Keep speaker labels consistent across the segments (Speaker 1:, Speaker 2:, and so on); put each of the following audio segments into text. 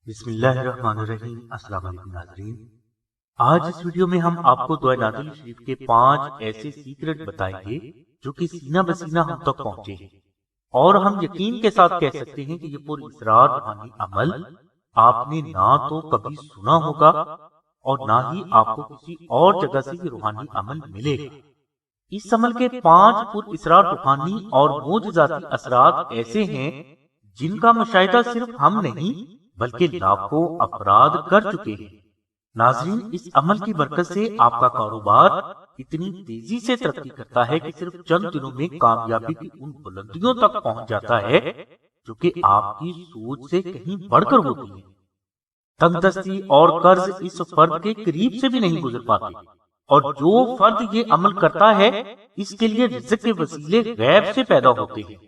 Speaker 1: بسم اللہ الرحمن الرحیم۔ السلام علیکم ناظرین، آج اس ویڈیو میں ہم آپ کو دعائے نادل شریف کے 5 ایسے سیکرٹ بتائیں گے جو کہ سینہ بسینہ ہم تک پہنچے ہیں، اور ہم یقین کے ساتھ کہہ سکتے ہیں کہ یہ پر اسرار روحانی عمل آپ نے نہ تو کبھی سنا ہوگا اور نہ ہی آپ کو کسی اور جگہ سے یہ روحانی عمل ملے گا۔ اس عمل کے 5 پر اسرار روحانی اور معجزاتی اثرات ایسے ہیں جن کا مشاہدہ صرف ہم نہیں بلکہ لاکھوں افراد کر چکے ہیں۔ ناظرین، اس عمل کی برکت سے آپ کا کاروبار اتنی تیزی سے ترقی کرتا ہے کہ صرف چند دنوں میں کامیابی کی ان بلندیوں تک پہنچ جاتا ہے جو کہ آپ کی سوچ سے کہیں بڑھ کر ہوتی ہے۔ تنگ دستی اور قرض اس فرد کے قریب سے بھی نہیں گزر پاتے، اور جو فرد یہ عمل کرتا ہے اس کے لیے رزق کے وسیلے غیب سے پیدا ہوتے ہیں،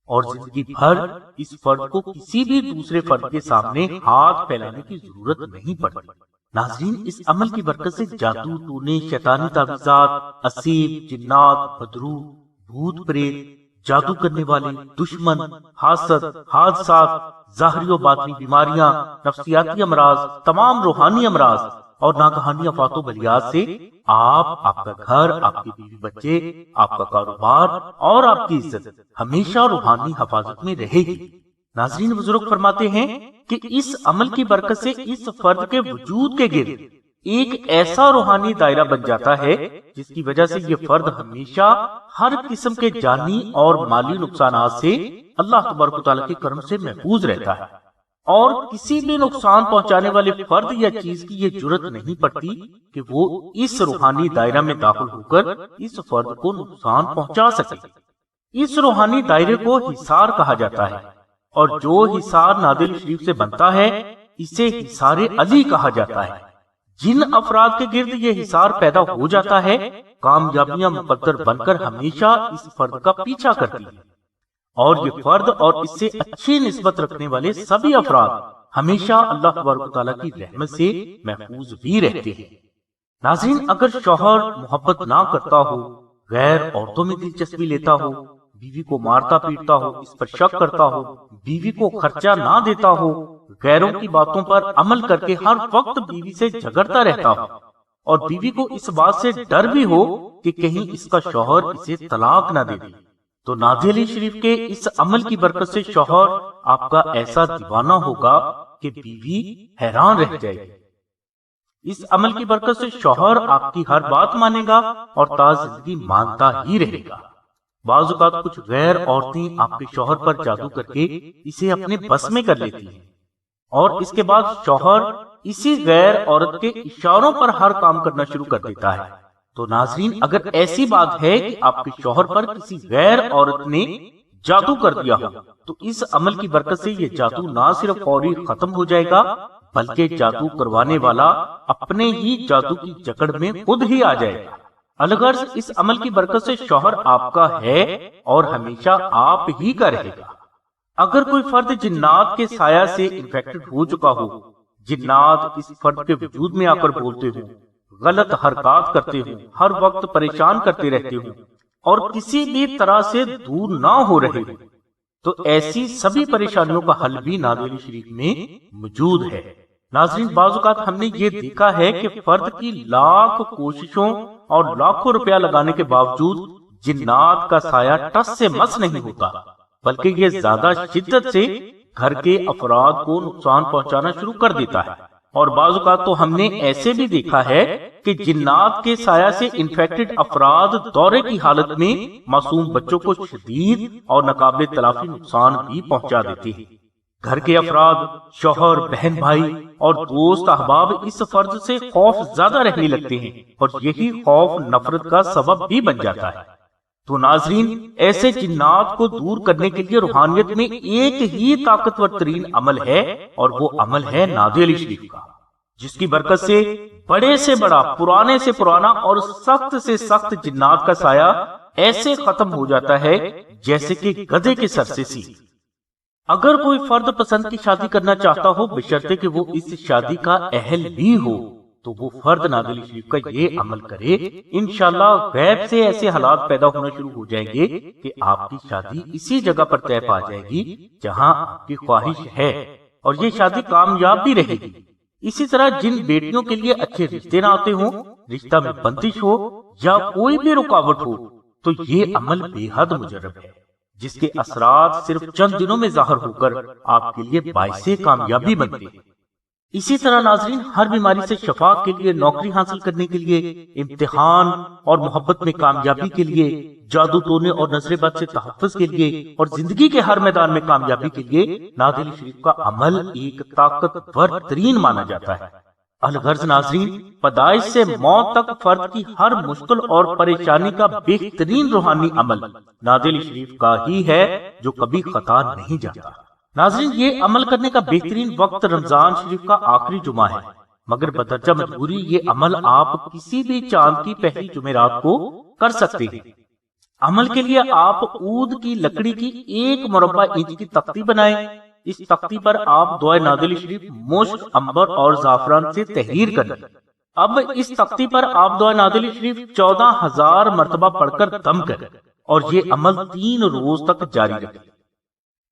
Speaker 1: اور زندگی بھر اس فرد کو کسی بھی دوسرے فرد کے سامنے ہاتھ پھیلانے کی ضرورت نہیں پڑتی۔ ناظرین، اس عمل کی برکت سے جادو ٹونے، شیطانی تعویذات، اسیب، جنات، بدرو، بھوت پریت، جادو کرنے والے، دشمن، حاسد، حادثات، ظاہری و باطنی بیماریاں، نفسیاتی امراض، تمام روحانی امراض اور ناگہانی آفات و بلیات سے آپ کا گھر، آپ کی بیوی بچے، آپ کا کاروبار اور آپ کی عزت ہمیشہ روحانی حفاظت میں رہے گی۔ ناظرین، بزرگ فرماتے ہیں کہ اس عمل کی برکت سے اس فرد کے وجود کے گرد ایک ایسا روحانی دائرہ بن جاتا ہے جس کی وجہ سے یہ فرد ہمیشہ ہر قسم کے جانی اور مالی نقصانات سے اللہ تبارک و تعالیٰ کے کرم سے محفوظ رہتا ہے، اور کسی بھی نقصان پہنچانے والے فرد یا چیز کی یہ جرت نہیں پڑتی کہ وہ اس روحانی دائرہ میں داخل ہو کر اس فرد کو نقصان پہنچا سکے۔ اس روحانی دائرے کو حصار کہا جاتا ہے، اور جو حصار نادل شریف سے بنتا ہے اسے حصار علی کہا جاتا ہے۔ جن افراد کے گرد یہ حصار پیدا ہو جاتا ہے، کامیابیاں مقدر بن کر ہمیشہ اس فرد کا پیچھا کرتی ہیں، اور یہ فرد اور اس سے اچھی نسبت رکھنے والے سبھی افراد ہمیشہ اللہ تبارک و تعالیٰ کی رحمت سے محفوظ بھی رہتے ہیں۔ ناظرین، اگر شوہر محبت نہ کرتا ہو، غیر عورتوں میں دلچسپی لیتا ہو، بیوی کو مارتا پیٹتا ہو، اس پر شک کرتا ہو، بیوی کو خرچہ نہ دیتا ہو، غیروں کی باتوں پر عمل کر کے ہر وقت بیوی سے جھگڑتا رہتا ہو، اور بیوی کو اس بات سے ڈر بھی ہو کہ کہیں اس کا شوہر اسے طلاق نہ دے دے، تو نادل علی شریف کے اس عمل کی برکت سے شوہر آپ کا ایسا دیوانہ ہوگا کہ بیوی حیران رہ جائے گی۔ اس عمل کی برکت سے شوہر آپ کی ہر بات مانے گا اور تا زندگی مانتا ہی رہے گا۔ بعض اوقات کچھ غیر عورتیں آپ کے شوہر پر جادو کر کے اسے اپنے بس میں کر لیتی ہیں، اور اس کے بعد شوہر اسی غیر عورت کے اشاروں پر ہر کام کرنا شروع کر دیتا ہے۔ تو ناظرین، اگر ایسی بات ہے کہ آپ کے شوہر پر کسی غیر عورت نے جادو کر دیا ہو، تو اس عمل کی برکت سے یہ جادو نہ صرف فوری ختم ہو جائے گا بلکہ جادو کروانے والا اپنے ہی جادو کی جکڑ میں خود ہی آ جائے گا۔ الغرض، اس عمل کی برکت سے شوہر آپ کا ہے اور ہمیشہ آپ ہی کا رہے گا۔ اگر کوئی فرد جنات کے سایہ سے انفیکٹڈ ہو چکا ہو، جنات اس فرد کے وجود میں آ کر بولتے ہوں، غلط حرکات کرتے ہوں، ہر وقت پریشان کرتے رہتے ہوں اور کسی بھی طرح سے دور نہ ہو رہے ہوں، تو ایسی سبھی پریشانیوں کا حل بھی نادل علی شریف میں موجود ہے۔ ناظرین، بعض اوقات ہم نے یہ دیکھا ہے کہ فرد کی لاکھ کوششوں اور لاکھوں روپیہ لگانے کے باوجود جنات کا سایہ ٹس سے مس نہیں ہوتا، بلکہ یہ زیادہ شدت سے گھر کے افراد کو نقصان پہنچانا شروع کر دیتا ہے۔ اور بعض اوقات تو ہم نے ایسے بھی دیکھا ہے کہ جنات کے سایہ سے انفیکٹڈ افراد دورے کی حالت میں معصوم بچوں کو شدید اور ناقابل تلافی نقصان بھی پہنچا دیتے ہیں۔ گھر کے افراد، شوہر، بہن بھائی اور دوست احباب اس فرد سے خوف زیادہ رہنے لگتے ہیں، اور یہی خوف نفرت کا سبب بھی بن جاتا ہے۔ تو ناظرین، ایسے جنات کو دور کرنے کے لیے روحانیت میں ایک ہی طاقتور ترین عمل ہے، اور وہ عمل ہے نادل علی شریف کا، جس کی برکت سے بڑے سے بڑا، پرانے سے پرانا اور سخت سے سخت جنات کا سایہ ایسے ختم ہو جاتا ہے جیسے کہ گدھے کے سر سے سیل۔ اگر کوئی فرد پسند کی شادی کرنا چاہتا ہو، بشرطے کہ وہ اس شادی کا اہل بھی ہو، تو وہ فرد نادل علی شریف کا یہ عمل کرے، انشاءاللہ غیب سے ایسے حالات پیدا ہونا شروع ہو جائیں گے کہ آپ کی شادی اسی جگہ پر طے پا جائے گی جہاں آپ کی خواہش ہے، اور یہ شادی کامیاب بھی رہے گی۔ اسی طرح جن بیٹیوں کے لیے اچھے رشتے نہ آتے ہوں، رشتہ میں بندش ہو یا کوئی بھی رکاوٹ ہو، تو یہ عمل بے حد مجرب ہے، جس کے اثرات صرف چند دنوں میں ظاہر ہو کر آپ کے لیے باعث کامیابی بنتے ہیں۔ اسی طرح ناظرین، ہر بیماری سے شفا کے لیے، نوکری حاصل کرنے کے لیے، امتحان اور محبت میں کامیابی کے لیے، جادو ٹونے اور نظر بد سے تحفظ کے لیے، اور زندگی کے ہر میدان میں کامیابی کے لیے نادل شریف کا عمل ایک طاقتور ترین مانا جاتا ہے۔ الغرض ناظرین، پیدائش سے موت تک فرد کی ہر مشکل اور پریشانی کا بہترین روحانی عمل نادل شریف کا ہی ہے، جو کبھی خطا نہیں جاتا۔ ناظرین، یہ عمل کرنے کا بہترین وقت رمضان شریف کا آخری جمعہ ہے، مگر بدرجہ مجبوری یہ عمل آپ کسی بھی چاند کی پہلی جمعرات کو کر سکتے ہیں۔ عمل کے لیے آپ عود کی لکڑی کی 1 مربع انچ کی تختی بنائیں۔ اس تختی پر آپ دعائے نادل شریف مشک، عنبر اور زعفران سے تحریر کریں۔ اب اس تختی پر آپ دعائے نادل شریف 14,000 مرتبہ پڑھ کر دم کریں، اور یہ عمل 3 روز تک جاری رکھیں۔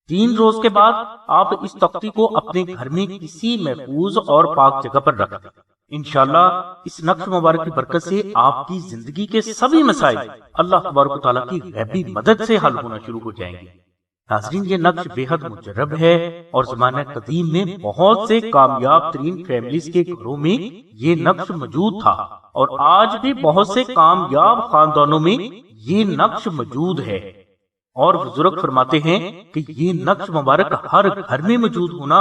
Speaker 1: 3 روز کے بعد آپ اس تختی کو اپنے گھر میں کسی محفوظ اور پاک جگہ پر رکھ دیں۔ انشاءاللہ اس نقش مبارک کی برکت سے آپ کی زندگی کے سبھی مسائل اللہ تبارک و تعالیٰ کی غیبی مدد سے حل ہونا شروع ہو جائیں گے۔ ناظرین، یہ نقش بے حد مجرب ہے، اور زمانہ قدیم میں بہت سے کامیاب ترین فیملیز کے گھروں میں یہ نقش موجود تھا، اور آج بھی بہت سے کامیاب خاندانوں میں یہ نقش موجود ہے۔ اور بزرگ فرماتے ہیں کہ یہ نقش مبارک ہر گھر میں موجود ہونا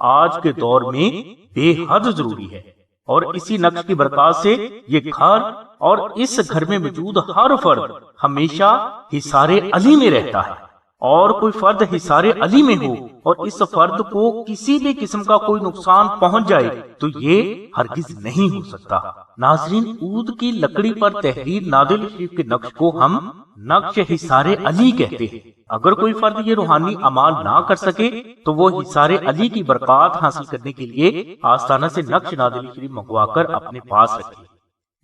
Speaker 1: آج کے دور میں بے حد ضروری ہے، اور اسی نقش کی برکات سے یہ گھر اور اس گھر میں موجود ہر فرد ہمیشہ حصار علی میں رہتا ہے۔ اور کوئی فرد حصار علی میں ہو اور اس فرد کو کسی بھی قسم کا کوئی نقصان پہنچ جائے تو یہ ہرگز نہیں ہو سکتا۔ ناظرین، عود کی لکڑی پر تحریر نادل شریف کے نقش کو ہم نقش حصار علی کہتے ہیں۔ اگر کوئی فرد یہ روحانی اعمال نہ کر سکے تو وہ حصار علی کی برکات حاصل کرنے کے لیے آستانہ سے نقش نادل شریف منگوا کر اپنے پاس رکھے،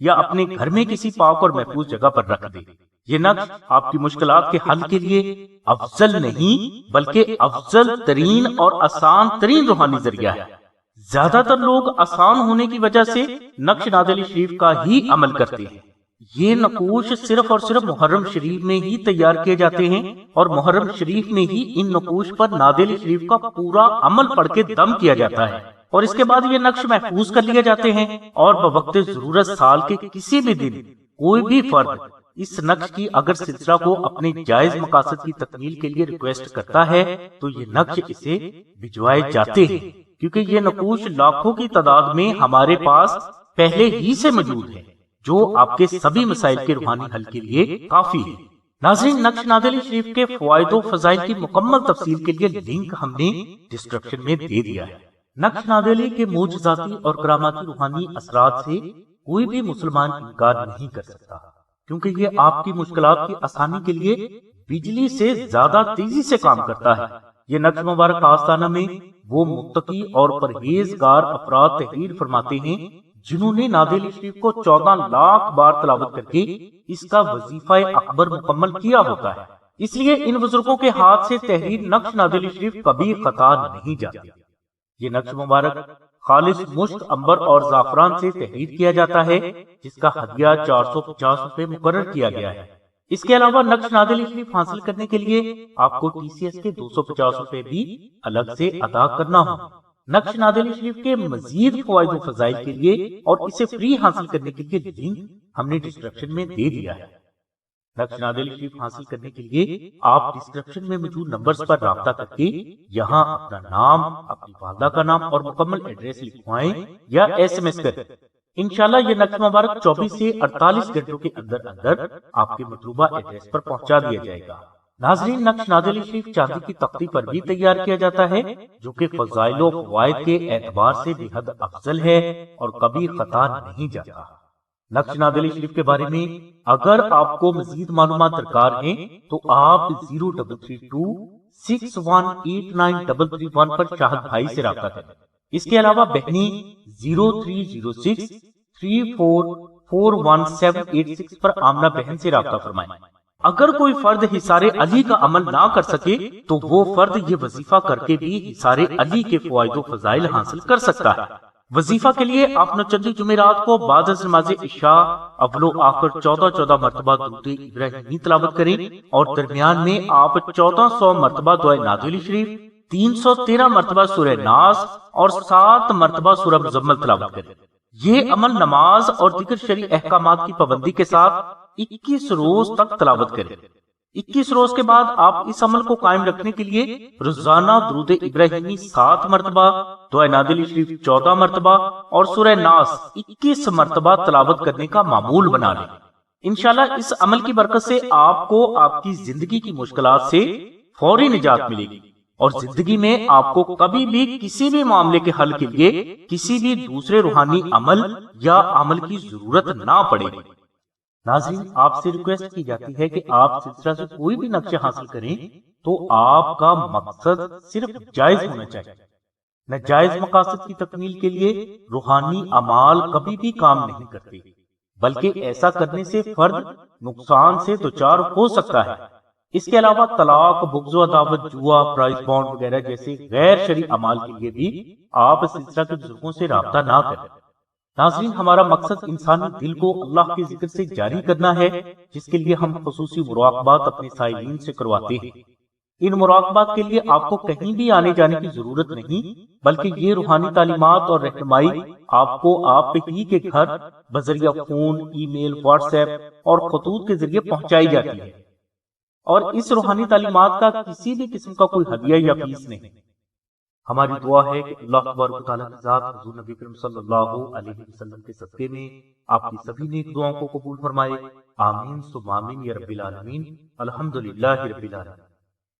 Speaker 1: یا اپنے گھر میں کسی پاک اور محفوظ جگہ پر رکھ دے۔ یہ نقش آپ کی مشکلات کے حل کے لیے افضل نہیں بلکہ افضل ترین اور آسان ترین روحانی ذریعہ ہے۔ زیادہ تر لوگ آسان ہونے کی وجہ سے نقش نادل شریف کا ہی عمل کرتے ہیں۔ یہ نقوش صرف اور صرف محرم شریف میں ہی تیار کیے جاتے ہیں، اور محرم شریف میں ہی ان نقوش پر نادل شریف کا پورا عمل پڑھ کے دم کیا جاتا ہے، اور اس کے بعد یہ نقش محفوظ کر لیے جاتے ہیں، اور بوقت ضرورت سال کے کسی بھی دن کوئی بھی فرد اس نقش کی اگر سلسلہ کو اپنے جائز مقاصد کی تکمیل کے لیے ریکویسٹ کرتا ہے تو یہ نقش اسے بھجوائے جاتے ہیں، کیونکہ یہ نقوش لاکھوں کی تعداد میں ہمارے پاس پہلے ہی سے موجود ہے، جو آپ کے سبھی مسائل کے روحانی حل کے لیے کافی ہے۔ ناظرین، نقش نادل شریف کے فوائد و فضائل کی مکمل تفصیل کے لیے لنک ہم نے ڈسکرپشن میں دے دیا ہے۔ نقش نادلی کے معجزاتی اور کراماتی روحانی اثرات سے کوئی بھی مسلمان انکار نہیں کر سکتا، کیونکہ یہ آپ کی مشکلات کی آسانی کے لیے بجلی سے زیادہ تیزی سے کام کرتا ہے۔ یہ نقش مبارک آستانہ میں وہ متقی اور پرہیزگار افراد تحریر فرماتے ہیں جنہوں نے نادل شریف کو 14 لاکھ بار تلاوت کر کے اس کا وظیفہ اکبر مکمل کیا ہوتا ہے۔ اس لیے ان بزرگوں کے ہاتھ سے تحریر نقش نادل شریف کبھی خطا نہیں جاتی۔ یہ نقش مبارک خالص مشک، عنبر اور زعفران سے تحریر کیا جاتا ہے، جس کا ہدیہ 450 روپے مقرر کیا گیا ہے۔ اس کے علاوہ نقش نادل شریف حاصل کرنے کے لیے آپ کو TCS کے 250 روپے بھی الگ سے ادا کرنا ہو۔ نقش نادل شریف کے مزید فوائد و فضائل کے لیے اور اسے فری حاصل کرنے کے لیے لنک ہم نے ڈسکرپشن میں دے دیا ہے۔ نقش نادل شریف حاصل کرنے کے لیے آپ ڈسکرپشن میں موجود نمبرز پر رابطہ کر کے یہاں اپنا نام، اپنی والدہ کا نام اور مکمل ایڈریس لکھوائیں یا SMS کریں۔ انشاءاللہ یہ نقش مبارک 24 سے 48 گھنٹوں کے اندر اندر آپ کے مطلوبہ ایڈریس پر پہنچا دیا جائے گا۔ ناظرین، نقش نادل شریف چاندی کی تختی پر بھی تیار کیا جاتا ہے، جو کہ فضائل و فوائد کے اعتبار سے بے حد افضل ہے اور کبھی خطا نہیں جاتا۔ نقش نادل شریف کے بارے میں اگر آپ کو مزید معلومات درکار ہیں تو آپ 0332 618933 پر شاہد بھائی سے رابطہ کریں۔ اس کے علاوہ بہنیں 0306 3441 786 پر آمنہ بہن سے رابطہ فرمائیں۔ اگر کوئی فرد حصار علی کا عمل نہ کر سکے تو وہ فرد یہ وظیفہ کر کے بھی حصار علی کے فوائد و فضائل حاصل کر سکتا ہے۔ وظیفہ کے لیے آپ نوچندی جمعرات کو بعد از نماز عشاء اول و آخر 14 مرتبہ درود ابراہیمی تلاوت کریں اور درمیان میں آپ 1400 مرتبہ دعائے نازلی شریف، 313 مرتبہ سورہ ناس اور 7 مرتبہ سورہ مزمل تلاوت کریں۔ یہ عمل نماز اور دیگر شرعی احکامات کی پابندی کے ساتھ 21 روز تک تلاوت کریں۔ 21 روز کے بعد آپ اس عمل کو قائم رکھنے کے لیے روزانہ درود ابراہیمی 7 مرتبہ، دعائے نازلی شریف 14 مرتبہ اور سورہ ناس 21 مرتبہ تلاوت کرنے کا معمول بنا لیں۔ انشاءاللہ اس عمل کی برکت سے آپ کو آپ کی زندگی کی مشکلات سے فوری نجات ملے گی اور زندگی میں آپ کو کبھی بھی کسی بھی معاملے کے حل کے لیے کسی بھی دوسرے روحانی عمل یا عمل کی ضرورت نہ پڑے گی۔ ناظرین، آپ سے ریکویسٹ کی جاتی ہے کہ آپ سلسلہ سے کوئی بھی نقشہ حاصل کریں تو آپ کا مقصد صرف جائز ہونا چاہیے۔ ناجائز مقاصد کی تکمیل کے لیے روحانی اعمال کبھی بھی کام نہیں کرتے، بلکہ ایسا کرنے سے فرد نقصان سے دوچار ہو سکتا ہے۔ اس کے علاوہ طلاق، بغض و عداوت، جوا، پرائز بانڈ وغیرہ جیسے غیر شرعی اعمال کے لیے بھی آپ سلسلہ کے بزرگوں سے رابطہ نہ کریں۔ ناظرین، ہمارا مقصد انسانی دل کو اللہ کے ذکر سے جاری کرنا ہے، جس کے لیے ہم خصوصی مراقبات اپنے سائلین سے کرواتے ہیں۔ ان مراقبات کے لیے آپ کو کہیں بھی آنے جانے کی ضرورت نہیں، بلکہ یہ روحانی تعلیمات اور رہنمائی آپ کو آپ ہی کے گھر بذریعہ فون، ای میل، واٹس ایپ اور خطوط کے ذریعے پہنچائی جاتی ہے، اور اس روحانی تعلیمات کا کسی بھی قسم کا کوئی ہدیہ یا فیس نہیں۔ ہماری دعا ہے کہ اللہ تبارک و تعالیٰ کی ذات حضور نبی کریم صلی اللہ علیہ وسلم کے صدقے میں آپ کی سبھی نیک دعاؤں کو قبول فرمائے۔ آمین ثم آمین یا رب العالمین۔ الحمدللہ رب العالمین۔